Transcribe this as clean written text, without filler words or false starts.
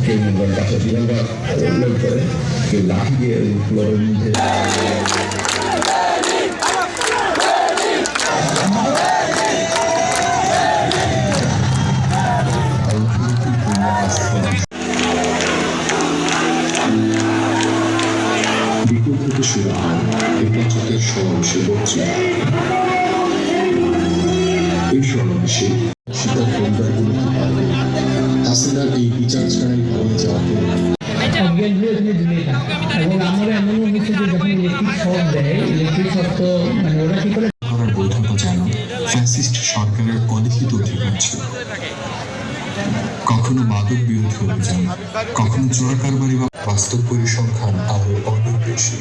কেউ মনে করেন বাসা বিভাগটা উল্লেখ করে, কেউ লাঠি দিয়ে ওই ফ্লোরের মধ্যে বিপুল থেকে শুরু হয় হেফাজতের সমাবেশে বলছে এই সমাবেশে শিকার পরিবারগুলো কি পারবে হাসিনার এই বিচার ছাড়াই পালিয়ে যাওয়াকে এবং আমরা এমন হচ্ছে যে যখন ইলেকট্রিক শক দেয়, ইলেকট্রিক শক তো মানে ওরা কি করে করার বৈধতা যেন ফ্যাসিস্ট সরকারের অলিখিত অধিকার ছিল। কখনো মাদক বিরোধী অভিযান, কখনো চোরা কারবারি বা বাস্তব পরিসংখ্যান আরো অনেক বেশি।